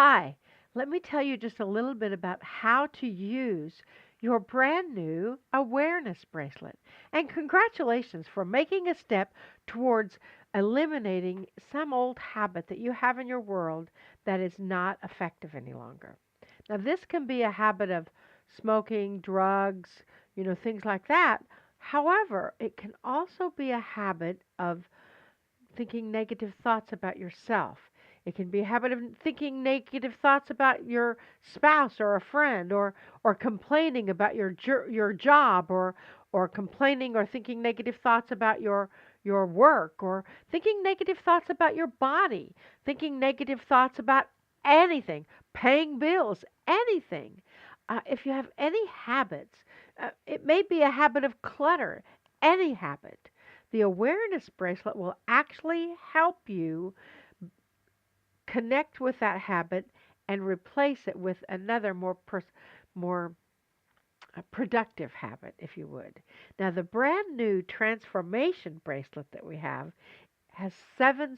Hi, let me tell you just a little bit about how to use your brand new awareness bracelet. And congratulations for making a step towards eliminating some old habit that you have in your world that is not effective any longer. Now, this can be a habit of smoking, drugs, things like that. However, it can also be a habit of thinking negative thoughts about yourself. It can be a habit of thinking negative thoughts about your spouse or a friend, or complaining about your job, or complaining or thinking negative thoughts about your work, or thinking negative thoughts about your body, thinking negative thoughts about anything, paying bills, anything. If you have any habits, it may be a habit of clutter, any habit. The awareness bracelet will actually help you connect with that habit and replace it with another more productive habit, if you would. Now, the brand new transformation bracelet that we have has seven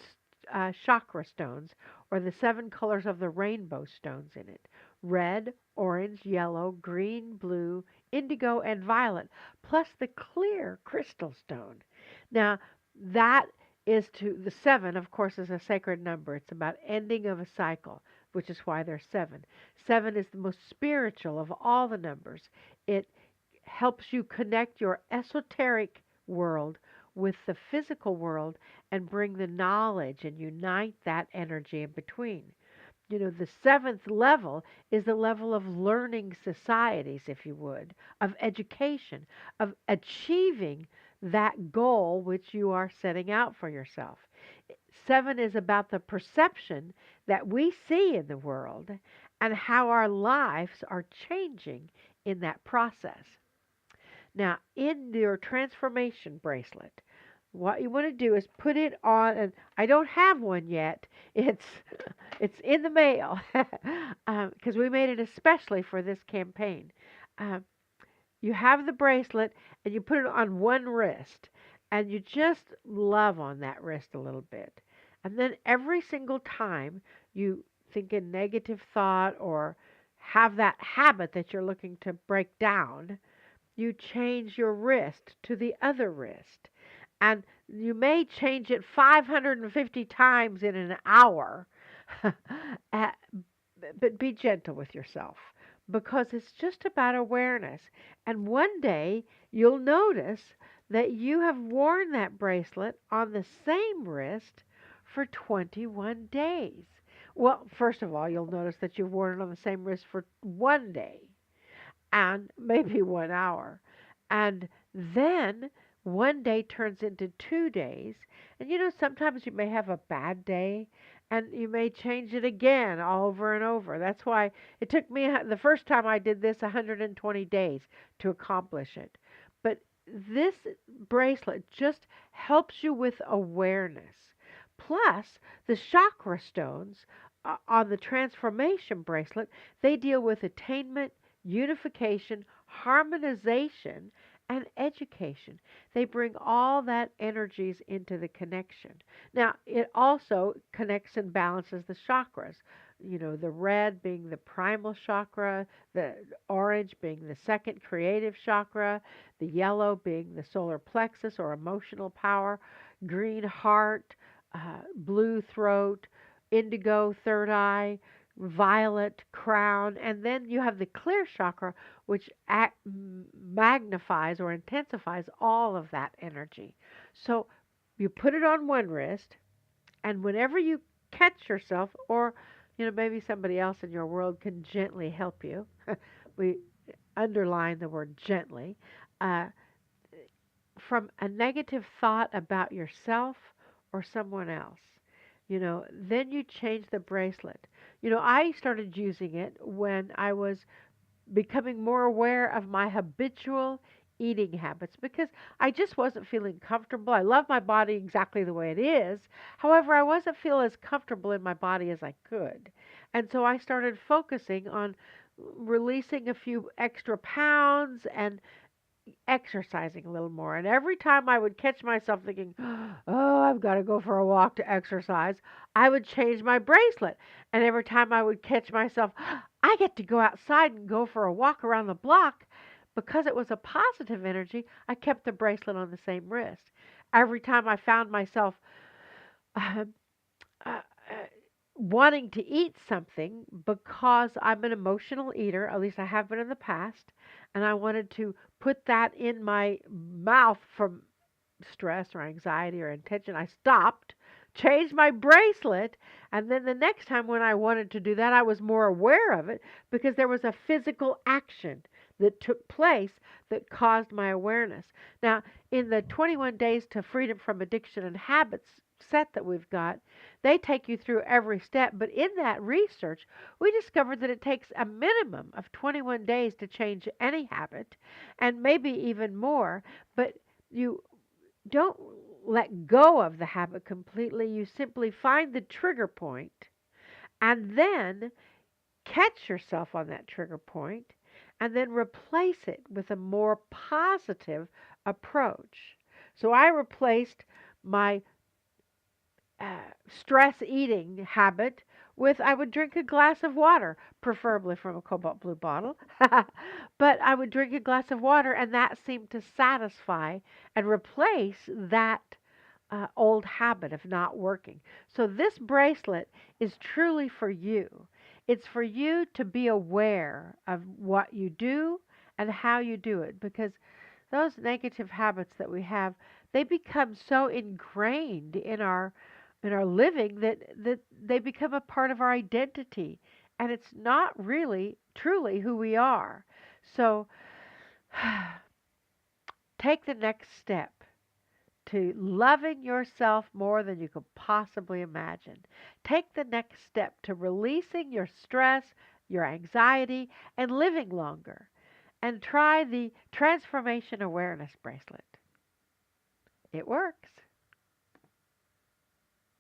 chakra stones, or the seven colors of the rainbow stones in it: red, orange, yellow, green, blue, indigo, and violet, plus the clear crystal stone. Now, that is to the seven, of course, is a sacred number. It's about ending of a cycle, which is why there's seven. Seven is the most spiritual of all the numbers. It helps you connect your esoteric world with the physical world and bring the knowledge and unite that energy in between. The seventh level is the level of learning societies, if you would, of education, of achieving that goal which you are setting out for yourself. Seven is about the perception that we see in the world and how our lives are changing in that process. Now, in your transformation bracelet, what you want to do is put it on, and I don't have one yet. It's it's in the mail because we made it especially for this campaign. Um, you have the bracelet, and you put it on one wrist, and you just love on that wrist a little bit, and then every single time you think a negative thought or have that habit that you're looking to break down, you change your wrist to the other wrist. And you may change it 550 times in an hour. Uh, but be gentle with yourself because it's just about awareness. And one day you'll notice that you have worn that bracelet on the same wrist for 21 days. Well, first of all, you'll notice that you've worn it on the same wrist for one day and maybe 1 hour. And then one day turns into 2 days. And sometimes you may have a bad day and you may change it again over and over. That's why it took me the first time I did this 120 days to accomplish it. But this bracelet just helps you with awareness. Plus, the chakra stones on the transformation bracelet, they deal with attainment, unification, harmonization, and education. They bring all that energies into the connection. Now, it also connects and balances the chakras. The red being the primal chakra, the orange being the second creative chakra, the yellow being the solar plexus or emotional power, green heart, blue throat, indigo third eye, violet crown, and then you have the clear chakra, which magnifies or intensifies all of that energy. So you put it on one wrist, and whenever you catch yourself, or maybe somebody else in your world can gently help you, we underline the word gently, uh, from a negative thought about yourself or someone else. Then you change the bracelet. I started using it when I was becoming more aware of my habitual eating habits because I just wasn't feeling comfortable. I love my body exactly the way it is. However, I wasn't feeling as comfortable in my body as I could. And so I started focusing on releasing a few extra pounds and exercising a little more. And every time I would catch myself thinking, oh, I've got to go for a walk to exercise, I would change my bracelet. And every time I would catch myself, I get to go outside and go for a walk around the block. Because it was a positive energy, I kept the bracelet on the same wrist. Every time I found myself uh, uh, wanting to eat something because I'm an emotional eater, at least I have been in the past, and I wanted to put that in my mouth from stress or anxiety or intention, I stopped, changed my bracelet, and then the next time when I wanted to do that, I was more aware of it because there was a physical action that took place that caused my awareness. Now, in the 21 Days to Freedom from Addiction and Habits set that we've got, they take you through every step. But in that research, we discovered that it takes a minimum of 21 days to change any habit, and maybe even more. But you don't let go of the habit completely. You simply find the trigger point and then catch yourself on that trigger point and then replace it with a more positive approach. So I replaced my stress eating habit with I would drink a glass of water, preferably from a cobalt blue bottle. But I would drink a glass of water, and that seemed to satisfy and replace that old habit of not working. So this bracelet is truly for you. It's for you to be aware of what you do and how you do it because those negative habits that we have, they become so ingrained in our living that they become a part of our identity, and it's not really truly who we are. So take the next step to loving yourself more than you could possibly imagine. Take the next step to releasing your stress, your anxiety, and living longer. And try the Transformation Awareness Bracelet. It works.